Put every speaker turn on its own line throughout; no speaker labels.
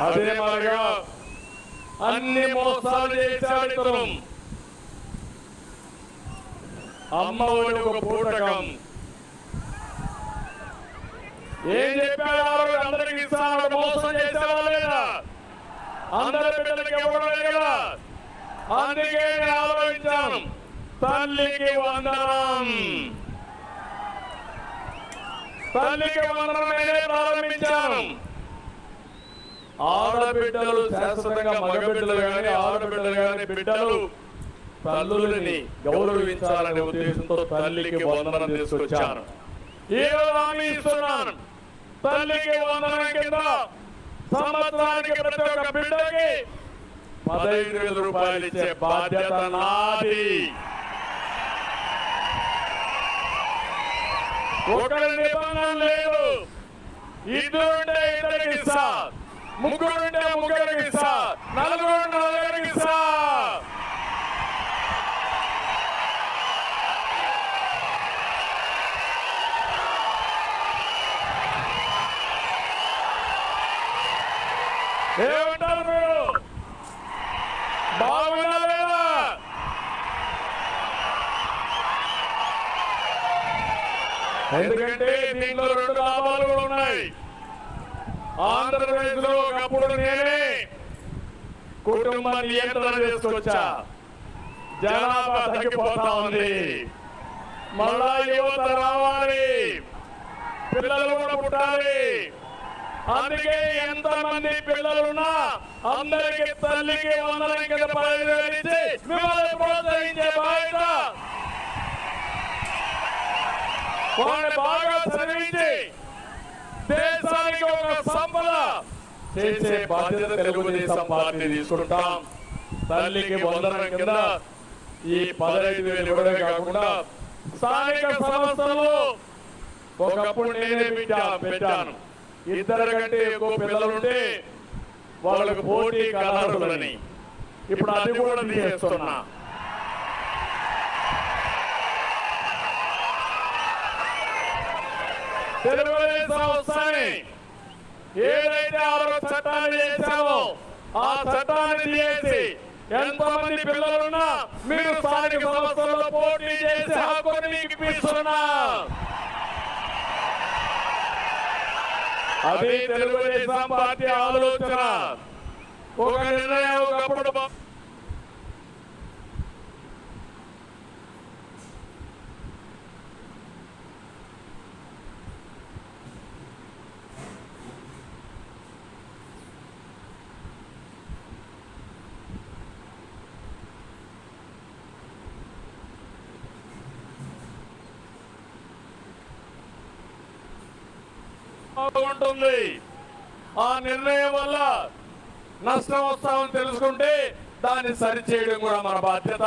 అదే మరిగా అన్ని మోసాలు చేశాడు ఇతను. అమ్మఒడి ఒక పూటకం ఏం చెప్పాడు? అందరికి ఇస్తాడు. మోసం చేశాడా లేదా? అందరి బిడ్డలకి ఇవ్వడం లేదా? అందుకే నేను ఆలోచించాను, తల్లికి వందనం. తల్లికి వందనం నేనే ప్రారంభించాను. ఆడబిడ్డలు శాశ్వతంగా, మగబిడ్డలు కానీ ఆడబిడ్డలు కానీ బిడ్డలు తల్లులని గౌరవించాలనే ఉద్దేశంతో తల్లికి వందనం తీసుకొచ్చాను. ఏదో హామీ ఇస్తున్నాను, తల్లికి వందనం కింద సంవత్సరానికి ప్రతి ఒక్క బిడ్డకి 15,000 రూపాయలు ఇచ్చే బాధ్యత నాది. ఒకరి నిబంధన లేదు. ఇద్దరుంటే ఇద్దరికి ఇస్తా, ముగ్గురుంటే ముగ్గురికి ఇస్తా, నలుగురికి ఇస్తా. ఏమంటారు మీరు? బాగున్నా లేదా? ఎందుకంటే దీంట్లో 2 లాభాలు కూడా ఉన్నాయి. ఆంధ్రప్రదేశ్ లో ఒకప్పుడు నేనే కుటుంబ నియంత్రణ చేసుకొచ్చా. జనాభా తగ్గిపోతా ఉంది. మళ్ళా యువత రావాలి, పిల్లలు కూడా పుట్టాలి. అందుకే ఎంతమంది పిల్లలున్నా అందరికి తల్లికి వందనం కింద 15,000 ఇచ్చి మిమ్మల్ని ప్రోత్సహించే బాధ్యత, వాళ్ళని బాగా చదివించి దేశానికి ఒక సంపద చేసే బాధ్యత తెలుగుదేశం పార్టీ తీసుకుంటాం. తల్లికి వందనం కింద ఈ 15,000 ఇవ్వడమే కాకుండా స్థానిక సంస్థల్లో ఒకప్పుడు నేనే పెట్టాను. 2 కంటే ఎక్కువ పిల్లలుంటే వాళ్ళకు పోటీ కలహాలని. ఇప్పుడు అది కూడా తీసేస్తున్నా. తెలుగుదేశం వస్తాయి ఏదైతే ఆరో చట్టాన్ని చేశామో ఆ చట్టాన్ని తీసేసి ఎంతమంది పిల్లలున్నా మీరు స్థానిక సంస్థల్లో పోటీ చేసి హక్కుని మీకు ఇస్తున్నా. అది తెలుగుదేశం పార్టీ ఆలోచన. ఒక నిర్ణయం ఒకప్పుడు ఉంటుంది. ఆ నిర్ణయం వల్ల నష్టం వస్తామని తెలుసుకుంటే దాన్ని సరిచేయడం కూడా మన బాధ్యత.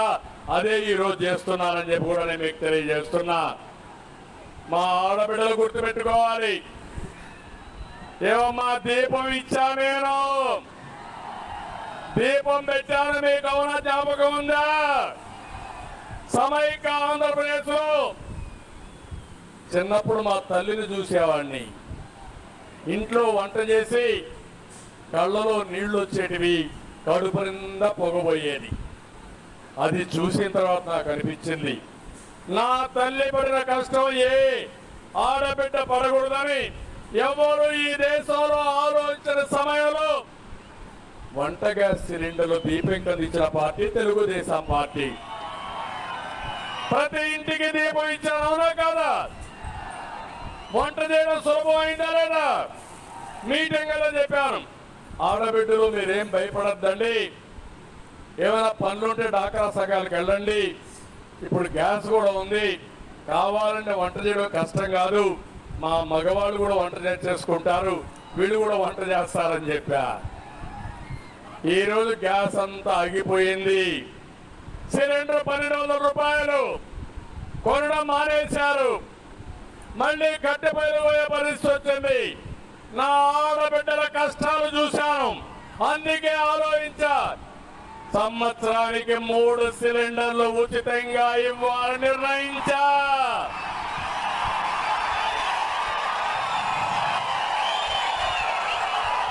అదే ఈరోజు చేస్తున్నానని చెప్పి కూడా నేను మీకు తెలియజేస్తున్నా. మా ఆడబిడ్డలు గుర్తుపెట్టుకోవాలి. ఏమమ్మా దీపం ఇచ్చా, నేను దీపం పెట్టాను, మీకు అవునా జ్ఞాపకం ఉందా? సమైక్య ఆంధ్రప్రదేశ్ లో చిన్నప్పుడు మా తల్లిని చూసేవాడిని. ఇంట్లో వంట చేసి కళ్ళలో నీళ్లు వచ్చేటివి, కడుపు నిండా పొగబోయేది. అది చూసిన తర్వాత నాకు అనిపించింది, నా తల్లి పడిన కష్టం ఏ ఆడబిడ్డ పడకూడదని ఎవరు ఈ దేశంలో ఆలోచించిన సమయంలో వంట గ్యాస్ సిలిండర్లు దీపం కందించిన పార్టీ తెలుగుదేశం పార్టీ. ప్రతి ఇంటికి దీపం ఇచ్చిన, అవునా కాదా? వంట చేయడం సులభమైందా లేదా? మీటింగ్లో చెప్పాను, ఆడబిడ్డలు మీరేం భయపడద్దండి, ఏమైనా పనులుంటే డాక్రా సంఘాలకు వెళ్ళండి, ఇప్పుడు గ్యాస్ కూడా ఉంది, కావాలంటే వంట చేయడం కష్టం కాదు, మా మగవాళ్ళు కూడా వంట చేసుకుంటారు, వీళ్ళు కూడా వంట చేస్తారని చెప్పా. ఈరోజు గ్యాస్ అంతా ఆగిపోయింది. సిలిండర్ 1200 రూపాయలు కొనడం మానేశారు. మళ్ళీ కట్టెపైలు పోయే పరిస్థితి వచ్చింది. నా ఆడబిడ్డల కష్టాలు చూశాను, అందుకే ఆలోచించా, సంవత్సరానికి 3 సిలిండర్లు ఉచితంగా ఇవ్వాలని నిర్ణయించా.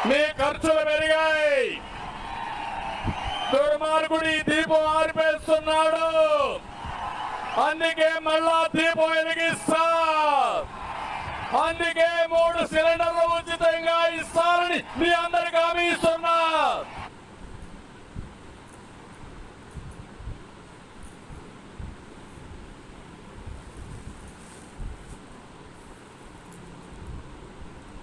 మీ ఖర్చులు పెరిగా, దుర్మార్గుడు ఈ దీపం ఆరిపేస్తున్నాడు. అందుకే మళ్ళా దీపం వెలిగిస్తా. అందుకే 3 సిలిండర్లు ఉచితంగా ఇస్తారని మీ అందరికి హామీ ఇస్తున్నా.